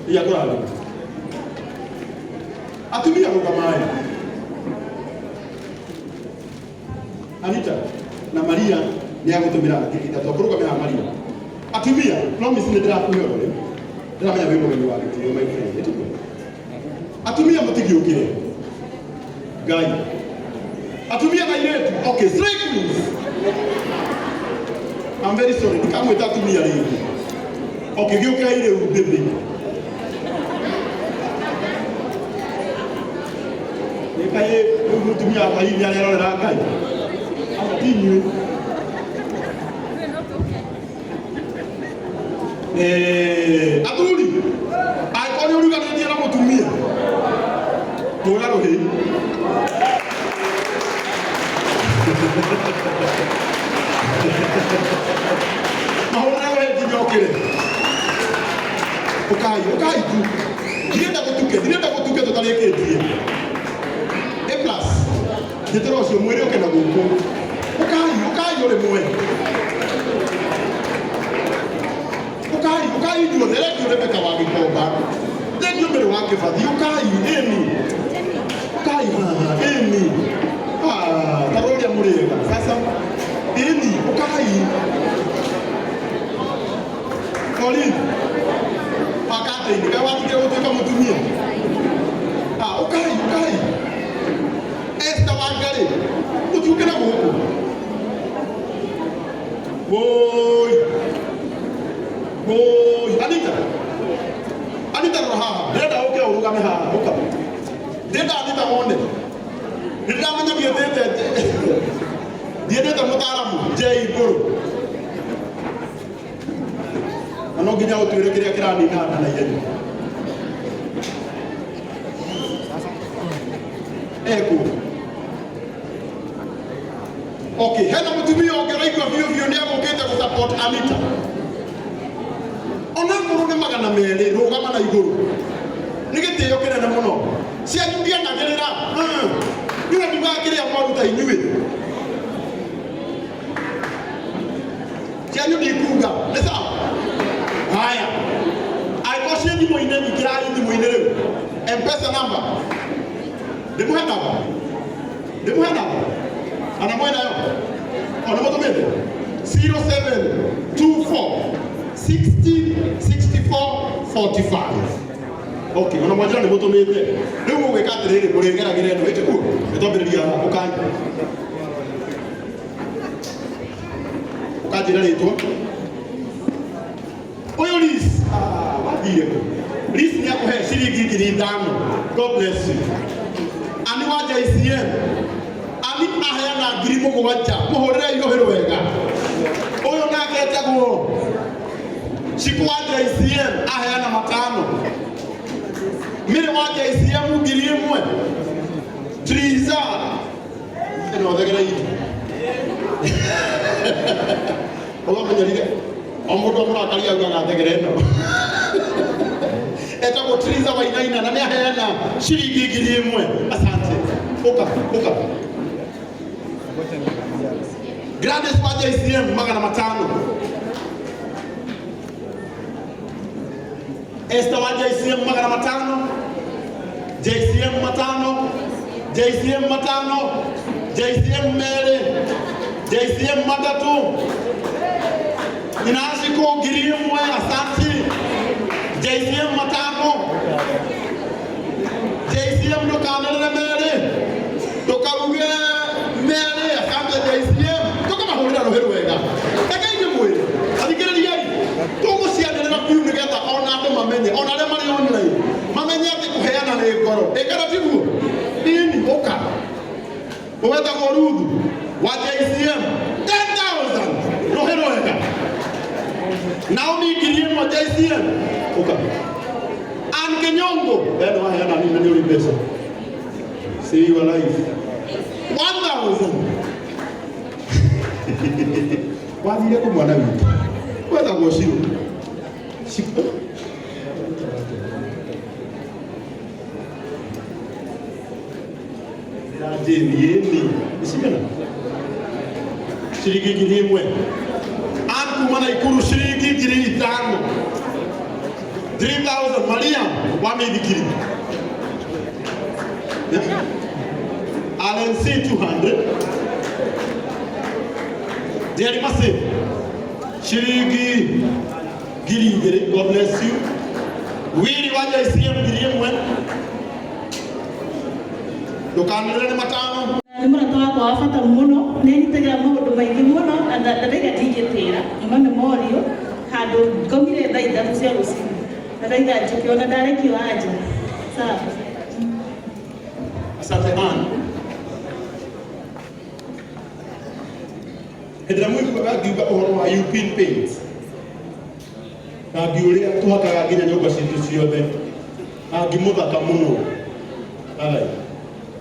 Ya kwa atumia kwa mai. Anita na Maria ni yako tumira tikita to kuruka mena Maria. Atumia promise ni ndira kuyo le. Ndira manya wimbo ni wa kiti my friend. Etiko. Atumia mutigiukire. Gai. Atumia na iretu. Okay, strike please. I'm very sorry. Nikamwita atumia leo. Okay, giuka ile ubebe. Nikaye umutumia kwa hivi anaona kai. Continue. Aduli. Aikoni uliga ndio na mutumia. Tola rohe. Mahora wewe kijokere. Ukai tu. Direnda kutuke totaleketie. E plus. Jetero sio mwere okena guko. Ukai ole mwe. Ukai ndio dele ndio beka wa bikomba. Ndio mbele wake fadhi ukai eni. Ukai eni. Tarolia murega. Sasa eni ukai. Colin. Pakate ndio watu ndio kutoka mtumia. Ukai. Esta wangale. Utukena huko. Boy. Anita roha. Deda oke uruga meha. Oka. Deda Anita monde. Deda manya Deda mutaramu. Jai guru. Ano ginya uture kira ni na yenu. Eko. Okay, hena mutumia ongereigwa vio ni agukite ku support Anita. Ona nguru ni magana meri rugama na iguru. Nigitio kinene muno. Cia ndia nagerera. Yule ndibakire amaruta inyuwe. Cia ndio ikuga. Lesa. Haya. Aikoshie ndi moine mikirari ndi moine leo. M-Pesa number. Demuhenda. Ana mwana yo. Ona moto mende. 0724 60 64 45. Okay, ona mwana ni moto mende. Leo weka tere kurengera gireno ete ku. Etoberia ukai. Ukajira leto. Oyo Liz. Wadire. Liz ni yako he shilingi 5,000. God bless you. Ani waja ICM. Ani ahena ngiri mugwanja muhorera irohero wega. Oyo nake etagwo Chikwaja ICM ahena 5. Mire waja ICM ngiri 1. Triza. Eno thegera yi. Ola manyarige. Omudo murakaria ugaga thegera eno. Etagwo Triza wa inaina na ne ahena shilingi ngiri 1. Asante. Oka. Grandes waja ICM magana 5. Esta waja ICM magana 5. JCM 5. JCM 5. JCM mele. JCM 3. Inashiko ngiri 1. Asante. JCM 5. JCM dokanele mele. Tokaruge mele asante JCM. Toka mahurira roheru wega. Eka inge mwere. Athikiriria ri. Tumucianirira biu nigetha ona andu mamenye. Ona aria mari online. Mamenye ati kuheana ni ngoro. Ekara tiguo. Nini oka. Uweta gorudhu wa JCM 10,000 roheru wega. Naomi ngiri 1 JCM. Oka. Ankenyongo. Beno haya na mimi ndio besha. See you alive. 1,000. Wazile kwa mwana witu. Weza kuoshiru. Shiko. Yeni. Isigana. Shilingi ngiri 1. Anku mana ikuru shilingi ngiri 5. 3,000 Maria wamethikiri. Allen C 200. Jerry Massive. Shirigi Giri, God bless you. Wili waja ICM Giri mwen. Dokanele matano. Muna toa kwa wafata muno, neni tegera maundu maingi muno, na ndarega ndigitira, ima memorio, handu ngomire thaa ithatu cia ruciini. Ndaraiga njukiona ndarekio aja. Sawa. Asante Ann. Hedra mwiku agiuga uhoro wa Upin Paint. Na ngiuria tuhakaga nginya nyumba citu ciothe. Na ngimuthaka muno. Alai.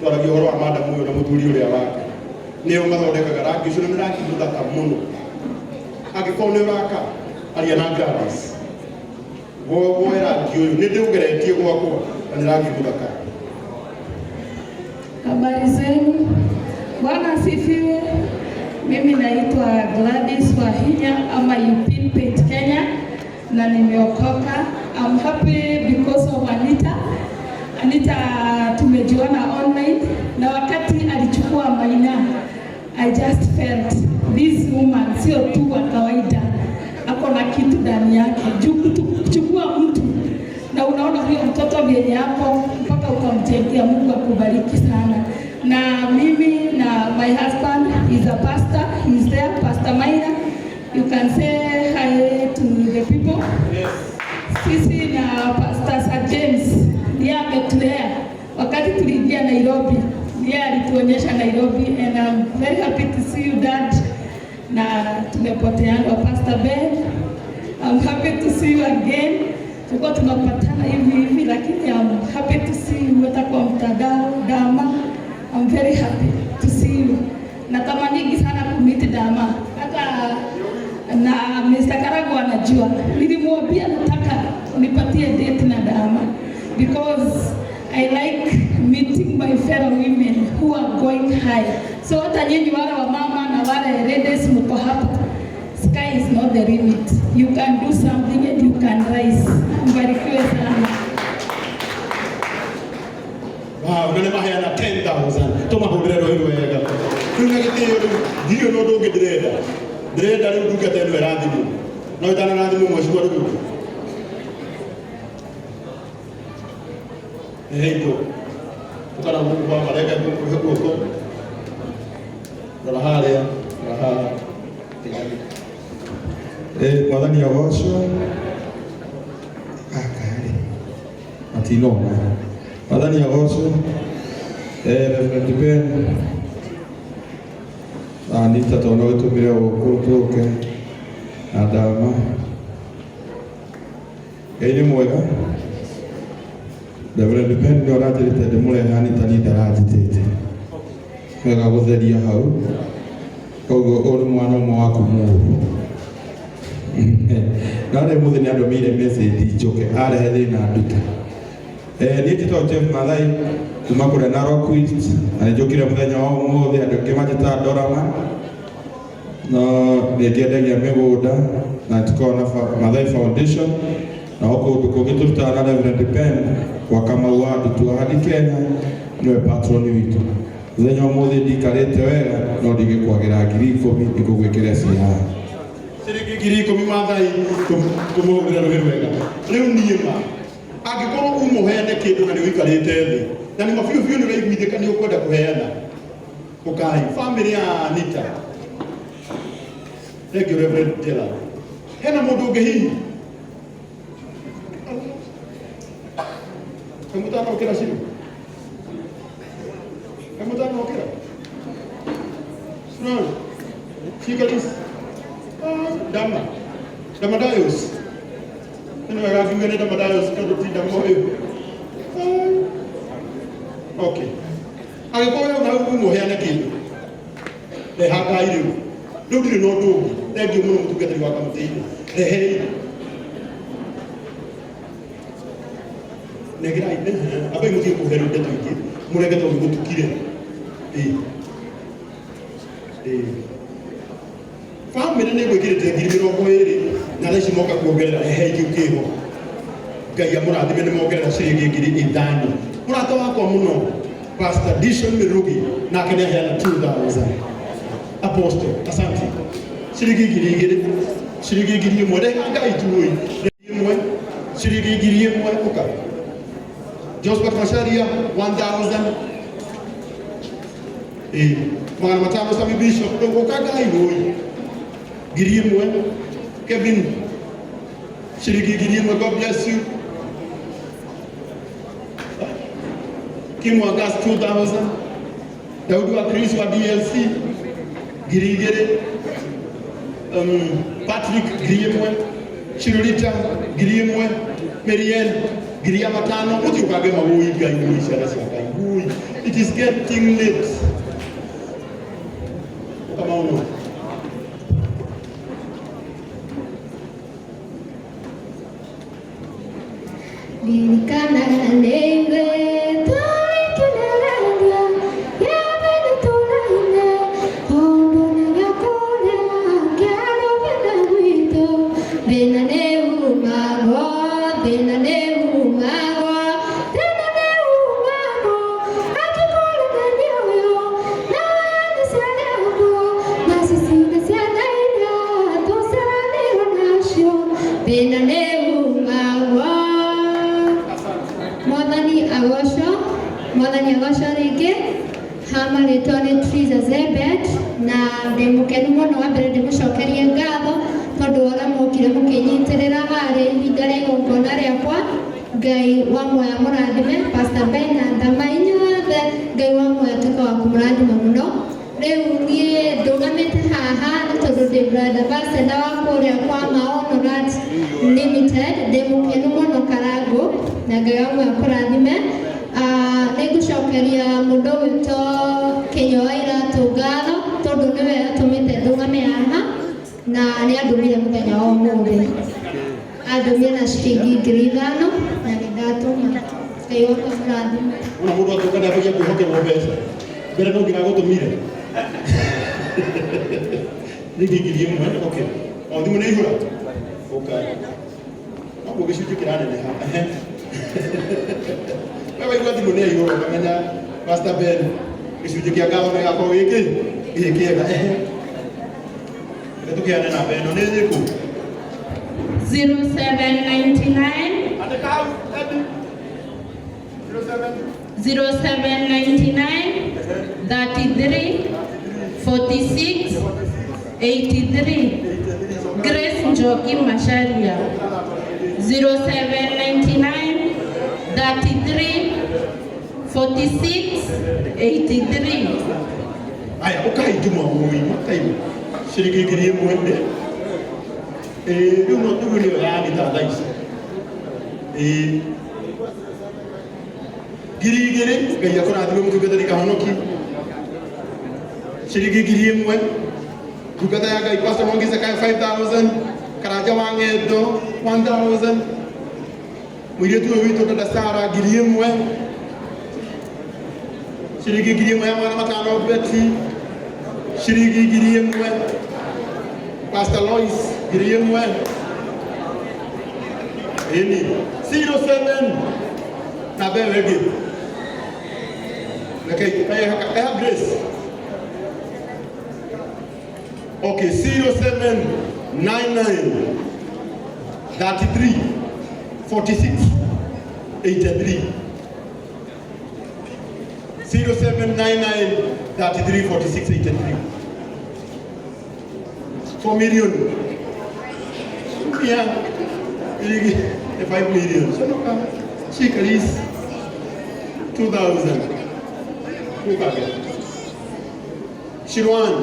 Twaragia uhoro wa madam uyu na muthuri uria wake. Nio mathondekaga rangi ucio ni rangi muthaka muno. Angikorwo ni uraka aria na Gladys. Woe rangi uyu ni ndiugeretie gwakwa na ni rangi muthaka. Habari zenu. Bwana asifiwe. Mimi naitwa Gladys Wahinya ama Upin Paint Kenya na nimeokoka. I'm happy because of Annita. Annita tumejuana online na wakati alichukua Maina, I just felt this woman sio tu wa kawaida, ako na kitu ndani yake. Kuchukua mtu na unaona huyo mtoto vyenye hapo mpaka ukamjengea. Mungu akubariki sana. Na mimi na my husband is a pastor, he's there, Pastor Maina. You can say hi to the people. Yes. Sisi na Pastor Sir James ndiye ametulea wakati tuliingia Nairobi, ndiye alituonyesha Nairobi, and I'm very happy to see you dad. Na tumepoteana Pastor Ben, I'm happy to see you again. Tulikuwa tunapatana hivi lakini I'm happy to see you hata kwa mtandao Dama. I'm very happy to see you. Natamani sana kumiti Dama. Hata na Mr. Karago anajua. Nilimwambia nataka unipatie date na Dama because I like meeting my fellow women who are going high. So hata nyinyi wale wa mama na wale ladies mko hapa. Sky is not the limit. You can do something and you can rise. Mbarikiwe sana. Wow, none maheana 10,000. Toma hudrero hiyo wega. Kuna gitio dio no doge dreda. Dreda ri duga teno erathimu. No itana rathimu mwezi wa rugu. Heito. Tukana Mungu kwa malaika huko. Raharia, raha. Mwathani agocwo akari atinoma. Mwathani agocwo Reverend Ben Annita tona gutumire gukurutuke na Dama. Ngai ni mwega. Reverend Ben ndio arathirite ndimurehe Annita ni ndaranjitite wega gutheria hau koguo uri mwana umwe wa kumuukira. Nare muthi ni andu mire message njoke arehe thina nduta. Ni tito Jeff Mathai kuma kure Narok East ani njokire muthenya wa umuthi andu kimajita Dorama no ni ndiendagia migunda na tukona Mathai Foundation na huko tukogiturta na Reverend Ben kwa kama wadu tu hadi Kenya niwe patroni witu. Muthenya wa umuthi ndikarite wega no ndigikwagira 10,000 ikugwikira cia Sirigi 10,000 Mathai tumugira wega. Riu niima angikorwo umuheane kindu na ni wikarite thi na ni mabiu biu ni raiguithika ni ukwenda kuheana ukai family ya Annita. Thank you Reverend Gerald. Hena mundu ungi hihi kamutana ukira simu kamutana ukira sno chikalis Dama Dayos. Ino ya vingine Dama Dayos kando tinda moyo. Okay. Agikoya na huko heana kindu. Le haka ile. Ndio no ndugu. Thank you muno mutugete kwa kamutini. Hei. Negira ine. Abai muti kuheru ndeto iki. Murege to gutukire. Family ni gwikirite 20,000 na leci moka kuongerera hehe kiukiho Ngai amurathime nĩ mongerera ciringi 5,000. Mũrata wakwa mũno Pastor Dishon Mirugi nake nĩ aheana 2,000. Apostle, asante. Ciringi 2,000, ciringi 1,000 reka Ngai tuoi. Ciringi 1,000 uka. Josephat Masharia 1,000. Magana matano Sami Bishop uka Ngai roi. 1,000. Kevin ciringi 1,000, God bless you. Kim Wagas 2,000. Daudi wa Chris wa DLC 2,000. Patrick 1,000. Chirulita 1,000. Marielle 5,000. Uti ukage mawoi Ngai muishara ciake. It is getting late. Come on. Dinikana nengwe tole kinaranga ya bena tolaina hondo na kore kero bena wito bena ne umago bena ne umago bena ne umago akikola kanyoyo na nisalepo nasisina sana ina tosane wanasho bena ne umago Mwathani agocwo rĩngĩ hama rĩtwa nĩ Triza Zebet na ndĩ mũkenu mũno wa mbere ndĩmũcokerie ngatho tondũ ũrĩa mũkire mũkĩnyitĩrĩra harĩ ihinda rĩa igongona rĩakwa. Ngai wa muoya mũrathime Pastor Ben na ndama inyuothe, Ngai wa muoya atuĩke wa kũmũrathima mũno. Rĩu niĩ ndũgamĩte haha nĩ tondũ ndĩ brother Basenda wa kũrĩa kwa Maono Rat Limited. Ndĩ mũkenu mũno Karangũ na Ngai wa muoya kũrathime. Nĩngũcokeria mũndũ witũ Kĩnyoaira ngatho tondũ nĩwe atũmĩte ndũgame haha na nĩ andũmire mũthenya wa ũmũthĩ. Andũmire na ciringi 5,000 na nĩndatũma. Ngai wakwa mũrathime. Ona mũndũ atũkana abagia kwĩhokerwo mbeca mbere no nginya gũtũmire rĩngĩ 1,000. Okay, o thimũ nĩ ihũra. Okay, no gĩcunjĩ kĩraneneha. Wewe igua thimũ nĩ ihũra ũkamenya Pastor Ben gĩcunjĩ kĩa ngatho nĩ gĩgakorwo gĩkĩega. Tũkĩane namba ĩno nĩ ĩrĩkũ? 0799 33 46 83. Grace Njoki Masharia 0799 33 46 83. Aya ukaituma mui mataima ciringi 1,000. Rĩu no tuge nĩyo ya Annita Alex. 2,000 Ngai akũrathime mũtungatĩri kahonoki. Ciringi 1,000 ndungata ya Ngai Pastor Mwangisa kaya 5,000. Karanja wa Ng'endo 1,000. Mũirĩtu ũyũ witũ dada Sara 1,000. Ciringi 1,000 ya mwana matano Betty. Ciringi 1,000 Pastor Lois 1,000. Eni 07 na bewege. Okay, I have Grace. Okay, 0799 33 46 83. 0799 33 46 83. 4 million. Yeah, 5 million. So no, she carries 2,000. Shirwan.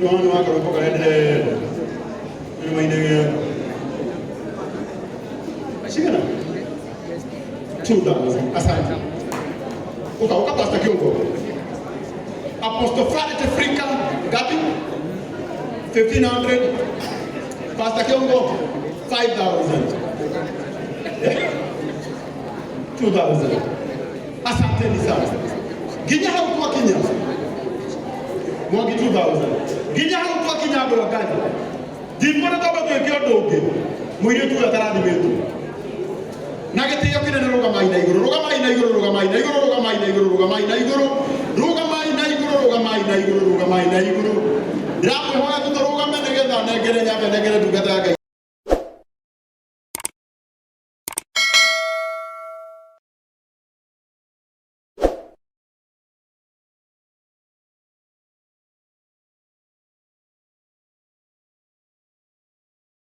No one wako kwa head. Ni maana ashikana 2,000. Asante. Uka Pastor Kiongo. Apostle Friday Africa gapi 1,500. Pastor Kiongo 5,000. 2,000. Asante ni sana. Ginya haukuwa Kenya. Mwagi 2,000. Ginya haukuwa Kenya ndo wakati. Dimbona kama kwa kiodo uke. Mwiri tu ya taradi metu. gĩtĩo kĩnene rũgamai na igũrũ, rũgamai na igũrũ, rũgamai na igũrũ, rũgamai na igũrũ, rũgamai na igũrũ, rũgamai na igũrũ, rũgamai na igũrũ, rũgamai na igũrũ. Ndĩramwĩhoya tũtũrũgame nĩgetha nengere nyambe nengere ndungata ya Ngai.